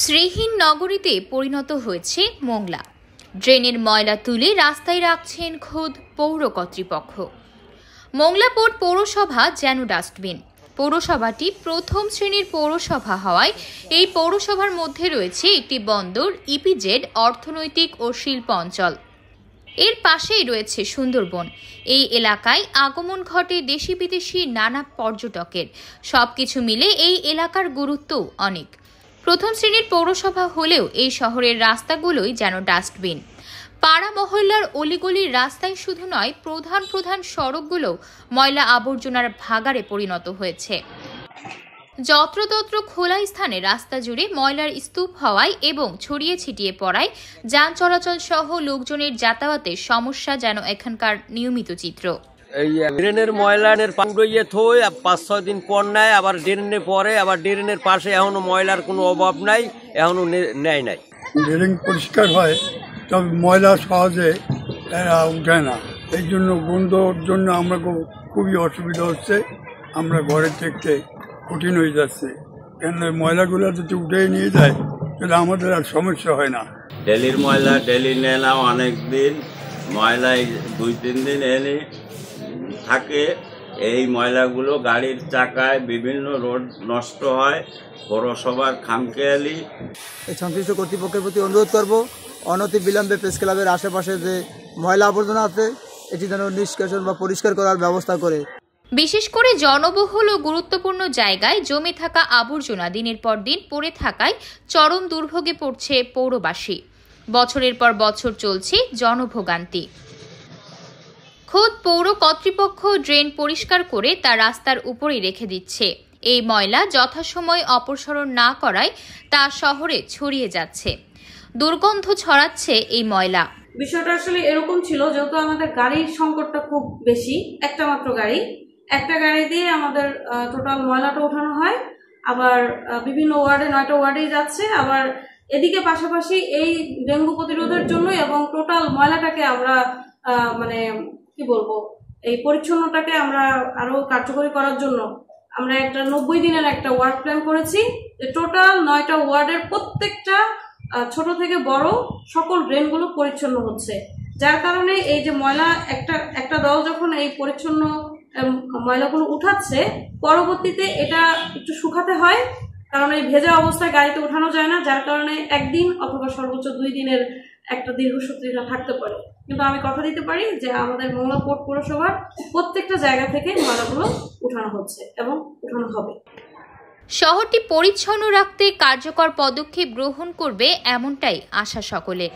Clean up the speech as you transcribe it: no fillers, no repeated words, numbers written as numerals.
শ্রীহীন নগরীতে পরিণত হয়েছে মোংলা। ড্রেনের ময়লা তুলে রাস্তায় রাখছেন খোদ পৌর কর্তৃপক্ষ। মোংলা পোর্ট পৌরসভা যেন ডাস্টবিন। পৌরসভাটি প্রথম শ্রেণীর পৌরসভা হওয়ায় এই পৌরসভার মধ্যে রয়েছে একটি বন্দর, ইপিজেড, অর্থনৈতিক ও শিল্প অঞ্চল। এর পাশেই রয়েছে সুন্দরবন। এই এলাকায় আগমন ঘটে দেশি বিদেশি নানা পর্যটকের। সবকিছু মিলে এই এলাকার গুরুত্ব অনেক। প্রথম শ্রেণীর পৌরসভা হলেও এই শহরের রাস্তাগুলোই যেন ডাস্টবিন। পাড়া মহল্লার অলিগলির রাস্তায় শুধু নয়, প্রধান প্রধান সড়কগুলো ময়লা আবর্জনার ভাগাড়ে পরিণত হয়েছে। যত্রতত্র খোলা স্থানে রাস্তা জুড়ে ময়লার স্তূপ হওয়ায় এবং ছড়িয়ে ছিটিয়ে পড়ায় যান চলাচল সহ লোকজনের যাতায়াতের সমস্যা যেন এখানকার নিয়মিত চিত্র। এই ড্রেনের ময়লার পাউডাইয়ে থই ৫-৬ দিন পর নেয়, আবার ড্রেনে পরে, আবার ড্রেনের পাশে এখনো ময়লার কোনো অভাব নাই, এখনো নেয় নাই। ড্রেন পরিষ্কার হয় তবে ময়লা সহজে উঠে না, এই জন্য গন্ধর জন্য আমরা খুবই অসুবিধা হচ্ছে। আমরা ঘরের থেকে কঠিন হয়ে যাচ্ছে, কেন ময়লাগুলো যদি উঠে নিয়ে যায় তাহলে আমাদের আর সমস্যা হয় না। ডেলির ময়লা ডেলি নেয় না, অনেক দিন ময়লা ২-৩ দিন এনে থাকে। এই ময়লাগুলো গাড়ির চাকায় বিভিন্ন রোড নষ্ট হয়। পৌরসভার খামখেয়ালি। এই সংশ্লিষ্ট কর্তৃপক্ষের প্রতি অনুরোধ করব, অনতি বিলম্বে প্রেস ক্লাবের আশেপাশে যে ময়লা আবর্জনা আছে এটি যেন নিষ্কাশন বা পরিষ্কার করার ব্যবস্থা করে। বিশেষ করে জনবহুল ও গুরুত্বপূর্ণ জায়গায় জমে থাকা আবর্জনা দিনের পর দিন পড়ে থাকায় চরম দুর্ভোগে পড়ছে পৌরবাসী। বছরের পর বছর চলছে জনভোগান্তি। খোদ পৌর কর্তৃপক্ষ ড্রেন পরিষ্কার করে তা রাস্তার উপরেই রেখে দিচ্ছে। এই ময়লা যথাসময় অপসারণ না করায় তা শহরে ছড়িয়ে যাচ্ছে। দুর্গন্ধ ছড়াচ্ছে এই ময়লা। বিষয়টা আসলে এরকম ছিল, যেহেতু আমাদের গাড়ির সংকটটা খুব বেশি, একটা মাত্র গাড়ি, একটা গাড়ি দিয়ে আমাদের টোটাল ময়লাটা ওঠানো হয়। আবার বিভিন্ন ওয়ার্ডে ৯টা ওয়ার্ডেই যাচ্ছে। আবার এদিকে পাশাপাশি এই ডেঙ্গু প্রতিরোধের জন্য এবং টোটাল ময়লাটাকে আমরা মানে কি বলবো, এই পরিচ্ছন্নতাকে আমরা আরো কার্যকরী করার জন্য আমরা একটা ৯০ দিনের একটা ওয়ার্ক প্ল্যান করেছি, যে টোটাল ৯টা ওয়ার্ডের প্রত্যেকটা ছোট থেকে বড় সকল ড্রেনগুলো পরিচ্ছন্ন হচ্ছে। যার কারণে এই যে ময়লা একটা দল যখন এই পরিচ্ছন্ন ময়লাগুলো উঠাচ্ছে, পরবর্তীতে এটা একটু শুকাতে হয়, কারণ এই ভেজা অবস্থায় গাড়িতে উঠানো যায় না। যার কারণে একদিন অথবা সর্বোচ্চ ২ দিনের একটা দীর্ঘসূত্রিতা থাকতে পারে। কিন্তু আমি কথা দিতে পারি যে আমাদের মোংলা পোর্ট পৌরসভার প্রত্যেকটা জায়গা থেকে ময়লাগুলো উঠানো হচ্ছে এবং উঠানো হবে। শহরটি পরিচ্ছন্ন রাখতে কার্যকর পদক্ষেপ গ্রহণ করবে এমনটাই আশা সকলের।